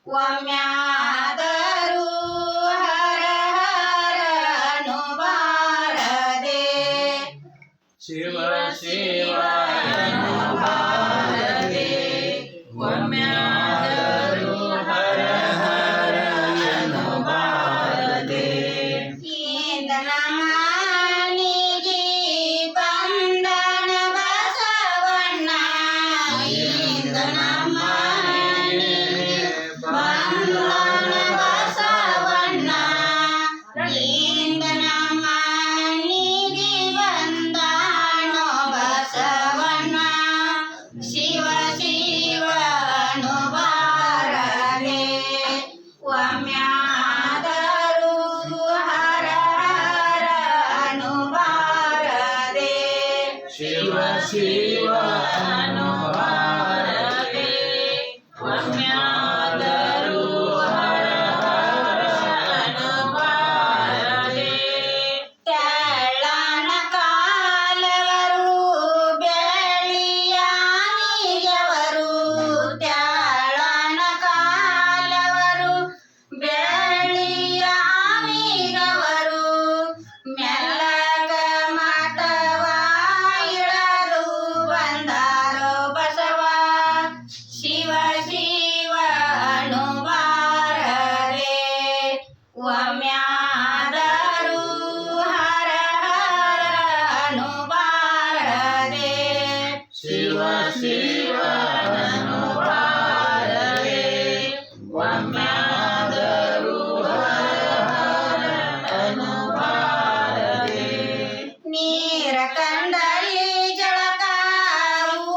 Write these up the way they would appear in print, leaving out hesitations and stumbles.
ಒಮ್ಮ್ಯಾದರೂ ಹರ ಹರನು ಬಾರದೆ ಶಿವ ಶಿವನು ಬಾರದೆ ಒಮ್ಮ್ಯಾದರೂ ಹರ ಹರನು ಬಾರದೆ ಇಂದನ ಮಾನಿಗೆ ಬಂದನ ಬಸವಣ್ಣ ಇಂದನ ಮಾನಿಗೆ ಬಂದನ ಬಸವಣ್ಣ ಇಂದನ ಮಾನಿಗೆ ಬಂದಾನೋ ಬಸವಣ್ಣ ಶಿವ ಶಿವನು ಬಾರದೆ ಒಮ್ಮ್ಯಾದರೂ ಹರ ಹರನು ಬಾರದೆ ಶಿವ ಶಿವನು ಬಾರದೆ ಒಮ್ಮ್ಯಾದರೂ ಹರ ಹರನು ಬಾರದೆ ತೆಳ್ಳನ ಕಾಲವರು ಬೆಳ್ಳಿಯ ನೀರವರು ತೆಳ್ಳನ ಕಾಲವರು ಬೆಳ್ಳಿಯ ನೀರವರು ಮೆಲ್ಲಗ ಮಠವ ಇಳದು ಬಂದಾರೋ ಬಸವ ಶಿವ ಶಿವನು ಬಾರದೆ ಒಮ್ಮ್ಯಾದರೂ ಹರ ಹರನು ಬಾರದೆ ಶಿವ ಶಿವನು ಬಾರದೆ ಒಮ್ಮ್ಯಾದರೂ ಹರ ಹರನು ಬಾರದೆ ನೀರ ಕಂಡಲ್ಲಿ ಜಳಕ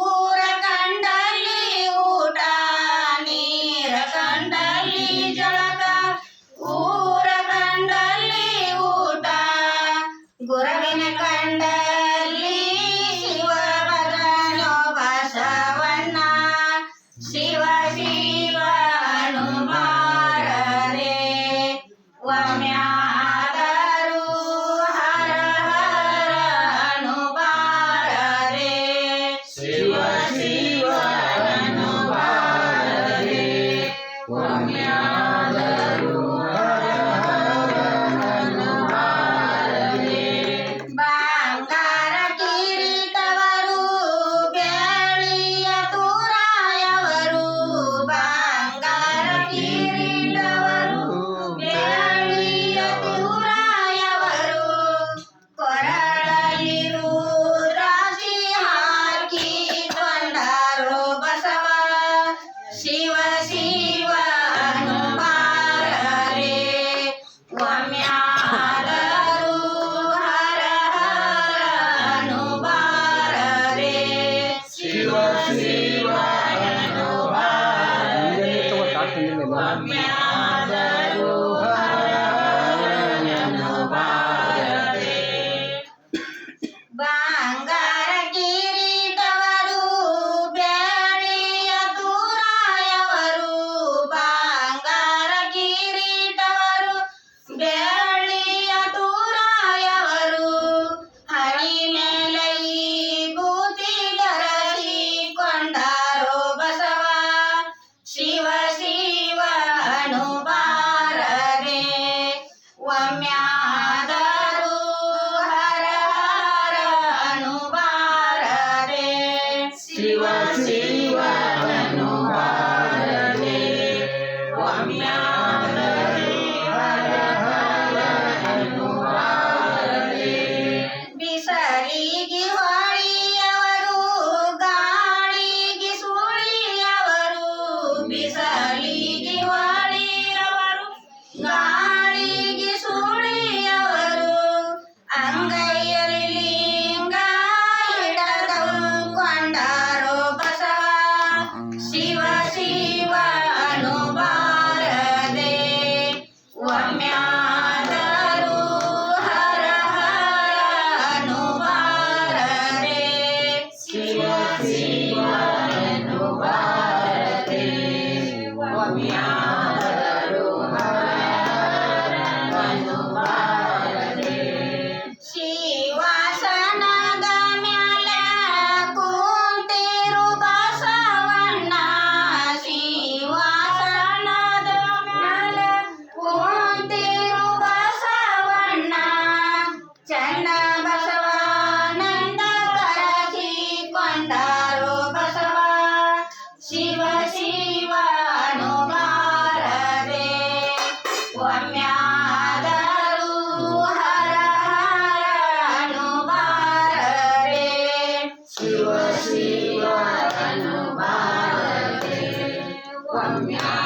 ಊರ ಕಂಡಲ್ಲಿ ಊಟ ನೀರ ಕಂಡಲ್ಲಿ ಜಳಕ ಊರ ಕಂಡಲ್ಲಿ ಊಟ ಗುರುವಿನ ಕಂಡಲ್ಲಿ ಶಿವ ಬದನೋ ಬಸವಣ್ಣ ಶಿವ ಶಿವನು ಬಾರದೆ ಒಮ್ಮ್ಯಾದರೂ ಹರ ಹರನು ಬಾರದೆ ಶಿವ ಶಿವನು ಬಾರದೆ ಒಮ್ಮ್ಯಾದರೂ ಹರ ಹರನು ಬಾರದೆ ಬಂಗಾರ ಕಿರೀಟವರು ಬೆಳ್ಳಿಯ ತೂರಾಯವರು ಬಂಗಾರ ಕಿರೀಟವರು ಬೆಳ್ಳಿಯ ತೂರಾಯವರು ಕೊರಳಲ್ಲಿರು ರಾಶಿ ಹಾಕಿ ಕೊಂಡಾರೋ ಬಸವ ಶಿವ ಶಿವನು ಬಾರದೆ ಒಮ್ಮ್ಯಾದರೂ ಹರ ಹರನು ಬಾರದೆ ಶಿವ ಶಿವನು ಬಾರದೆ ಒಮ್ಮ್ಯಾದರೂ ಹರ ಹರನು ಬಾರದೆ ಬಂಗಾರ ಕಿರೀಟವರು ಬೆಳ್ಳಿಯ ತೂರಾಯವರು ಬಂಗಾರ ಕಿರೀಟವರು ಬೆಳ್ಳಿಯ ತೂರಾಯವರು ಹಣಿ ಮೇಲೆ ಈ ಬೂತಿ ಧರಿಸಿಕೊಂಡಾರೋ ಬಸವ ಶಿವ ಶಿವನು ಬಾರದೆ ಒಮ್ಮ್ಯಾದರೂ ಹರ ಹರನು ಬಾರದೆ ಶಿವ ಶಿವನು ಬಾರದೆ ಒಮ್ಮ್ಯಾದರೂ ಹರ ಹರನು ಬಾರದೆ ಬಿಸಲಿಗೆ ಹೊಳೆಯವರು ಗಾಳಿಗೆ ಸುಳಿಯವರು ಬಿಸಲಿಗೆ ಹೊಳೆಯವರು ಗಾಳಿಗೆ ಸುಳಿಯವರು ಅಂಗೈಯಲ್ಲಿ ಲಿಂಗ ಹಿಡದವು ಕೊಂಡಾರೋ ಬಸವ ಶಿವ ಶಿವನು ಬಾರದೆ ಒಮ್ಮ್ಯಾದರೂ ಹರ ಹರನು ಬಾರದೆ ಶಿವ ಶಿವನು ಬಾರದೆ ಒಮ್ಮ್ಯಾದರೂ ಹರ ಹರನು ಬಾರದೆ ಶಿವಾಸನದ ಮ್ಯಾಲೆ ಕುಂತಿರು ಬಸವಣ್ಣ ಶಿವಾಸನದ ರಮ್ಯಾ